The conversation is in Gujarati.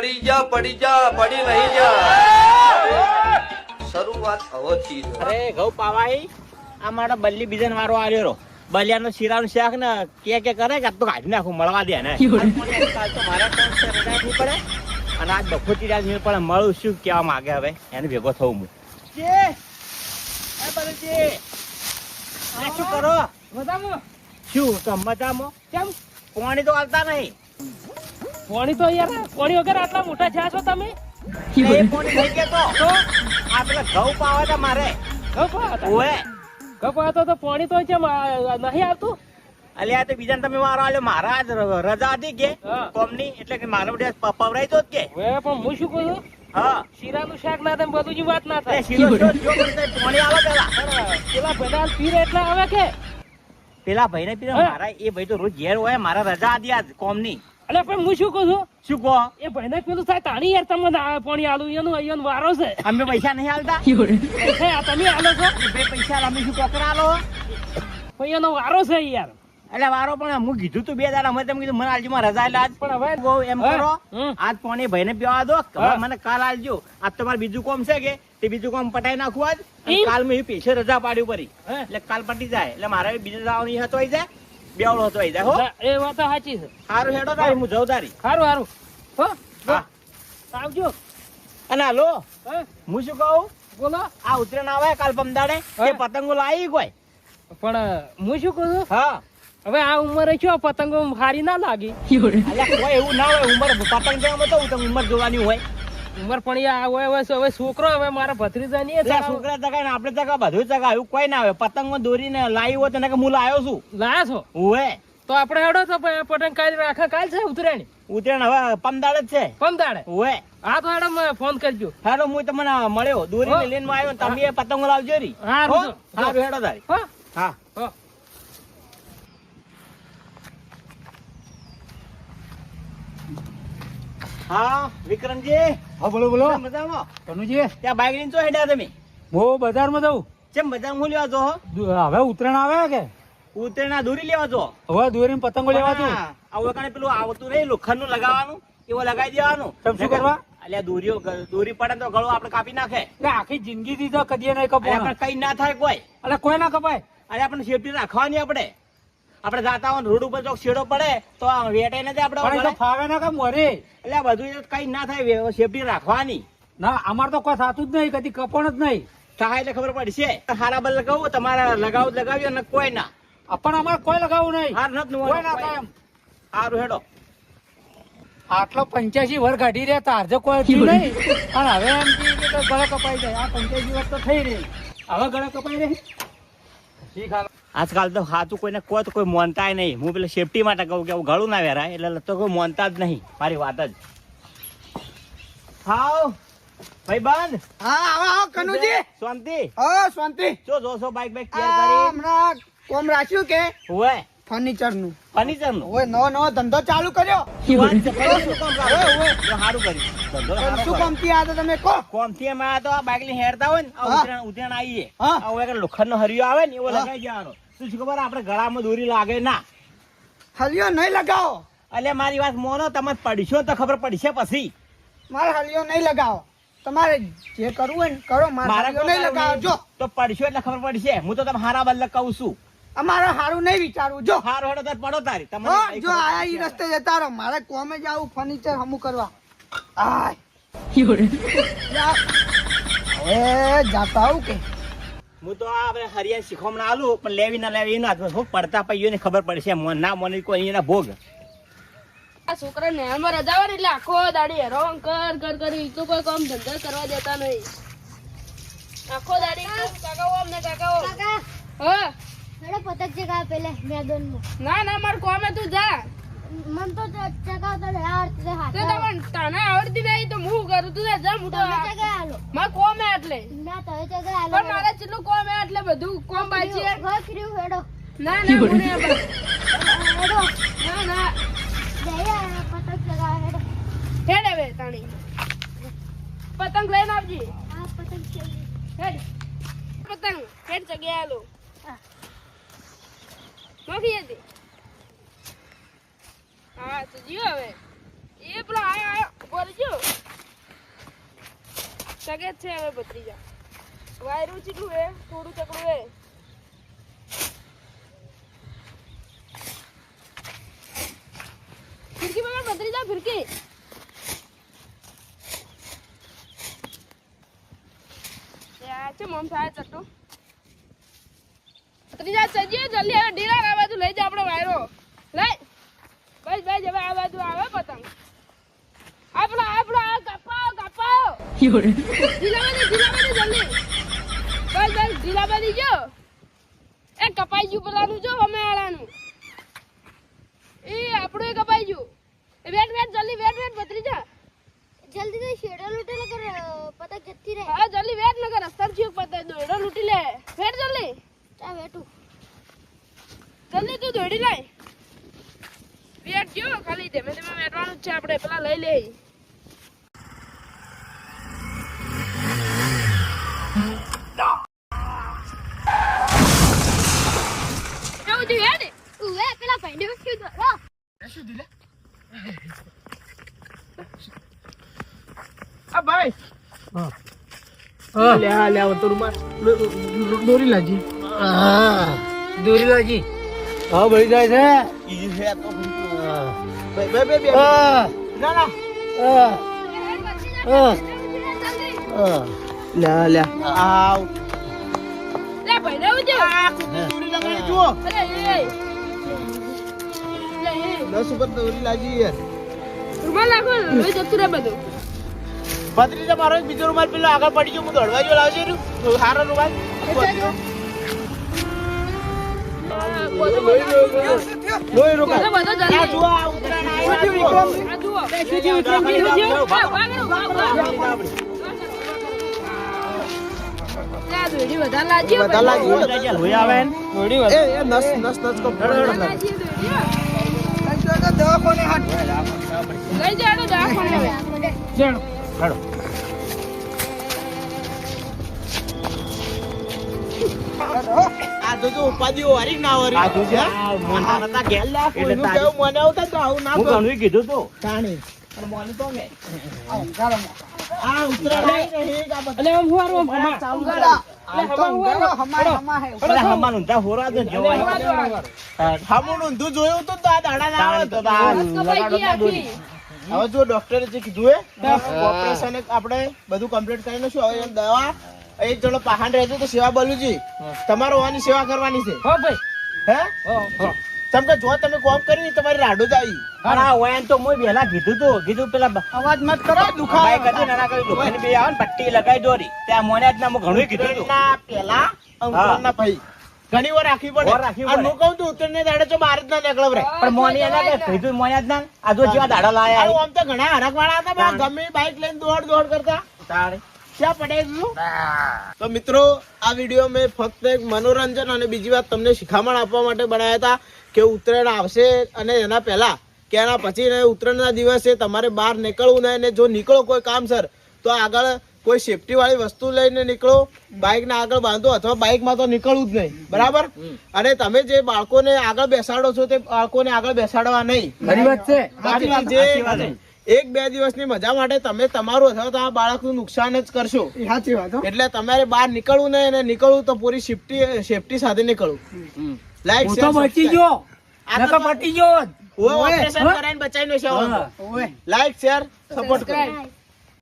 પડી જા પડી નહીં જા શરૂઆત હવેથી અરે ઘઉં પાવાઈ આ મારા બલ્લી બીજા વારો આવ્યો રો બલિયાનો શીરાનું શાક ને કે કરે કે તો કાઢી નાખું મળવા દે ને કાલ તો મારા કામ છે રજા આપવી પડે અને આજ બખોતી રાત મેળ પડે મળું શું કહેવા માંગે હવે એને ભેગો થવું હું શું કરો મજામાં શું મજામાં કેમ પાણી તો આવતા નહીં પાણી તો યાર પાણી વગર આટલા મોટા થયા છો તમે એ પાણી થઈ ગયો તો આ પેલા ઘઉં પાવા હતા મારે ઓએ કપાતો તો પાણી તો કેમ નહીં આવતું અલ્યા તો બીજા તમે વારો આલ્યો મારા આજ રજા હતી કે કોમની એટલે કે મારા બધે પવરાઈ તો જ કે હવે પણ હું શું કહું હા શીરાનું શાક ના થાય બધું જ વાત ના થાય શીરો જો પાણી આવે પેલા બધા પીરે એટલે આવે કે પેલા ભાઈને પીરે મારા એ ભાઈ તો રોજ ઘેર હોય મારા રજા હતી આજ કોમની એટલે પણ હું શું કહું છું શું કહો એ ભાઈને પેલું થાય તાણી યાર તમને પાણી આલું એનું અહીંયા વારો છે અમે પૈસા નહીં આલતા પૈસા તમે આલો છો પૈસા અમે શું કોકરા આલો પણ એનો વારો છે યાર એટલે વારો પણ હું કીધું તું 2 દાડા અમે તેમ કીધું મને આલજો માં રજા એટલે આજ પણ હવે બહુ એમ કરો આજ પાણી ભાઈને પીવા દો મને કાલ આલજો આજ તમારે બીજું કામ છે કે તે બીજું કામ પટાઈ નાખું આજ કાલ મેં પૈસે રજા પાડી પડી એટલે કાલ પટી જાય એટલે મારે બીજે જવાનું હતો આવી જાય બેવડો હતો આવી જાય હો એ વાત સાચી છે સારું હેડો તારી હું જઉં તારી સારું હો હા આવજો અને હાલો હું શું કહું બોલો આ ઉતરેણ આવે કાલ પમદાડે એ પતંગો લાવી કોઈ પણ હું શું કહું છું હા હવે આ ઉંમરે છો પતંગો હારી ના લાગી અલ્યા કોઈ એવું ના હોય ઉંમર પતંગ જોવામાં તો ઉંમર જોવાની હોય ઉંમર પણ આ હોય હવે છોકરો હવે મારા ભત્રીજાની છોકરા જગા ને આપણે જગા બધું જગા એવું કોઈ ના આવે પતંગો દોરીને લાવી હોય તો હું લાવ્યો છું લાયા છો ઓએ તો આપણે હેડો તો પતંગ કાલ રાખા કાલ છે ઉતરેણી ઉતરેણ હવે પમદાડે જ છે પમદાડે ઓએ હા તો હેડો ફોન કરજો હાલો હું તમને મળ્યો દોરીને લઈને આવ્યો તમે પતંગો લાવજો રી હારું હેડો તારી હા હા વિક્રમજી હા બોલો બોલો મજામાં કનુજી ત્યાં બાઈક લઈને ચો હેડ્યા તમે હું બજારમાં જાઉં કેમ બજારમાં હું લેવા જો હવે ઉત્તરાયણ આવે કે ઉતરેણ દોરી લેવા જો હવે દોરીને પતંગો લેવા છું હવે કાણે પેલું આવતું નહીં લોખંડ નું લગાવવાનું એવો લગાવી દેવાનું શું કરવા અલ્યા દોરી પડે તો ગળો આપણે કાપી નાખે આખી જિંદગી થી તો કદી નહીં કપાય કઈ ના થાય કોઈ એટલે કોઈ ના કપાય અરે આપણે સેફટી રાખવાની આપણે જાતા હોય રોડ ઉપર ચોક છેડો પડે તો વેટાઈ નથી આપણે ફાવે ના કે મોરે એટલે બધું કઈ ના થાય સેફટી રાખવાની ના અમારે તો કોઈ થતું જ નહીં કદી કપણ જ નહીં થાય એટલે ખબર પડશે હારા બલ લગાવું તમારા લગાવ્યો ને કોઈ ના પણ અમારે કોઈ લગાવવું નહીં હાર નથી કોઈ ના થાય એમ સારું હેડો આટલો 85 વર કાઢી રહ્યા તારજે કોઈ થયું નહીં પણ હવે એમ કે ગળે કપાઈ જાય આ 85 વર તો થઈ રહી હવે ગળે કપાઈ રહી શીખ આજકાલ તો સાચું કોઈને કોઈ તો કોઈ માનતા નહીં હું પેલા સેફટી માટે કહું કે ગળું ના વેરાય એટલે તો કોઈ માનતા જ નહીં મારી વાત જ હાવ ભાઈ બંધ હા આવો કનુજી શાંતિ શાંતિ જોશો બાઈક તૈયાર કરી હમણાં કોમ રાખ્યું કે હોય ફર્નિચર નું ઓય નવો ધંધો ચાલુ કર્યો સારું કર્યું શું કોમથી આ તો તમે કહો કોમથી અમે આ તો બાઈક લઈને હેરતા હોય ને ઉતરેણ આવીએ લોખંડ નો હરિયો આવે ને એવો લગાવી જવાનો શું ખબર આપડે ગળામાં દોરી લાગે ના હલિયો નહીં લગાવો એટલે મારી વાત મોનો તમે પડશો તો ખબર પડશે પછી મારે હલિયો નહીં લગાવો તમારે જે કરવું હોય ને કરો મારે નહીં લગાવો જો તો પડશો એટલે ખબર પડશે હું તો તમે હારા બદલ કહું છું અમારે હારું નહીં વિચારવું જો હારો હેડો તાર પડો તારી તમે જો આયા ઈ રસ્તે જતા રહો મારે કોમે જ આવું ફર્નિચર હમું કરવા હવે જાતા આવું કે હું તો આ હરિયા શીખવમણા આલું પણ લેવી ના લેવી ના પડતા પૈયો ને ખબર પડશે ના મને કોઈ એના ભોગ આ છોકરા ને આમાં રજાવા એટલે આખો દાડી હેરાન કર કરી તો કોઈ કામ ધંધા કરવા દેતા નહીં આખો દાડી કાકા ઓમ ને કાકા ઓમ હા મેડમ પતંગ ચગાવ પેલે મેદાનમાં ના માર કોમે તું જા મન તો ચગાવતા આવડતી હાથ તે તમને તને આવડતી નહીં તો હું કરું તું જા હું તો ચગાવો માર કોમે એટલે ના તો ચગાવો પણ મારે કેટલું કોમે એટલે બધું કોમ બાકી છે ગોખર્યું હેડો ના હું ને હેડો ના જયા પતંગ ચગાવ હેડો હેડે બે તાણી પતંગ લઈને આવજી આ પતંગ ચગાવ હેડ પતંગ હેડ ચગાવેલો નોખી હતી હા તો જીઓ હવે એ પેલો આયો બોલજો સગે જ છે હવે ભત્રીજા. વાયરું ચીટલું હે, થોડું ચકડું હે. ફિરકી પકડ ભત્રીજા, ફિરકી. યાર છે મોમ થાય ચટ્ટુ. ભત્રીજા સજીએ જલ્દી હવે ઢીલા આ બાજુ લઈ જા આપણો વાયરો. લઈ. બસ બસ હવે આ બાજુ આવે પતંગ. આપણો આ કપાઓ. ઢીલાબાજી જલ્દી. બસ ઢીલાબાજી જો. એ કપાઈ ગયું પેલાનું જો અમે આળાનું. એ આપણું કપાઈ ગયું. એ વેટ જલ્દી વેટ ભત્રીજા. જલ્દી થી શેડો લૂટે લગર પતંગ જતી રહે. હા જલ્દી વેટ નગર રસ્તા થી પતંગ દોડો લૂટી લે. વેટ જલ્દી. ચા વેટું. જલ્દી તું દોડી લાય. વેટ જો ખાલી ધીમે ધીમે વેટવાનું જ છે આપણે પેલા લઈ લે. ઉવે પેલા ભાઈને શું દોરો. આ ભાઈ લે તો રૂમાલ દોરી લાજી હા ભરી જાય છે ઈ હે તો બે ના ના લે આવ લે ભાઈને ઉજો. દોરી લગાડી જુઓ અરે એ 10 ઉપર દોરી લાગી યાર રૂમાલ નાખો લઈ જતું રે બધું. ભત્રીજા મારો એક બીજો રૂમાલ પેલો આગળ પડી ગયો હું દોડવા જો લાવજો હારો રૂમાલ લોહી રોકા બધો જલ્દી. આ જુઓ આ ઉતરાણ આવ્યો આ જુઓ. દોડી વધારે લાગ્યો. બધા લાગી લોહી આવે ને એ નસ કો લાગી દોડી. દવાખાને હાથ લઈ જાડો દવાખાને હવે. જાણો હેડો આ જો ઉપાધિઓ વારી ના વારી આ જોજે મોના નતા ગેલ લા એટલે તારું મને આવતા તો આવું ના હું ઘણું કીધું તો તાણી અને મોની તો મે આ ઉતરાણ નહીં આ એટલે આમ હુવારો આમ હમા. બધા હમાનું તા હોરા તો જવાય હમુનું દૂધ જોયું તો આ દાડા ના આવે તો આ લગાડો ના દોરી હવે જો ડોક્ટરે જે કીધું હે ઓપરેશન આપણે બધું કમ્પ્લીટ કરીને શું હવે દવા એક જણો પહાણ રહેજો તો સેવા બલુજી તમારો વાની સેવા કરવાની છે હો ભાઈ. હે હો. તમ કે જો તમે કોમ કરી તમારી રાડો જ આવી અને આ વયન તો મોય બેલા કીધું પેલા અવાજ મત કરો દુખાય કદી ના કરી દુખાની બે આવે ને પટ્ટી લગાઈ દોરી ત્યાં મોને જ ના ઘણું કીધું તું પેલા અંકરના ભાઈ ઘણી વાર રાખવી પડે અને હું કહું તું ઉતરને દાડે તો બહાર જ ના નીકળવ રે પણ મોની એના કે કીધું મોને જ ના આ જો જેવા દાડા લાયા આમ તો ઘણા હરક વાળા હતા ગમે બાઈક લઈને દોડ કરતા તારે ક્યાં પડે તો મિત્રો આ વિડીયો મેં ફક્ત એક મનોરંજન અને બીજી વાત તમને શિખામણ આપવા માટે બનાવ્યા હતા કે ઉત્તરાયણ આવશે અને એના પહેલા કે એના પછી ઉત્તરાયણના દિવસે તમારે બહાર નીકળવું નહીં અને જો નીકળો કોઈ કામસર તો આગળ કોઈ સેફટી વાળી વસ્તુ લઈને નીકળો બાઇક ને આગળ બાંધો અથવા બાઇકમાં તો નીકળવું જ નહીં બરાબર અને તમે જે બાળકોને આગળ બેસાડો છો તે બાળકોને આગળ બેસાડવા નહીં ખરી વાત છે બાકી જે 1-2 દિવસની મજા માટે તમે તમારું અથવા તમારા બાળકનું નુકસાન જ કરશો સાચી વાત હો. એટલે તમારે બહાર નીકળવું નહીં અને નીકળવું તો પૂરી સેફટી સાથે નીકળવું લાઈક હું તો બચી ગયો નકર પટી ગયો જ. ઓપરેશન કરાઈને બચાવીને છે ઓવે લાઈક શેર સપોર્ટ કરો Subscribe.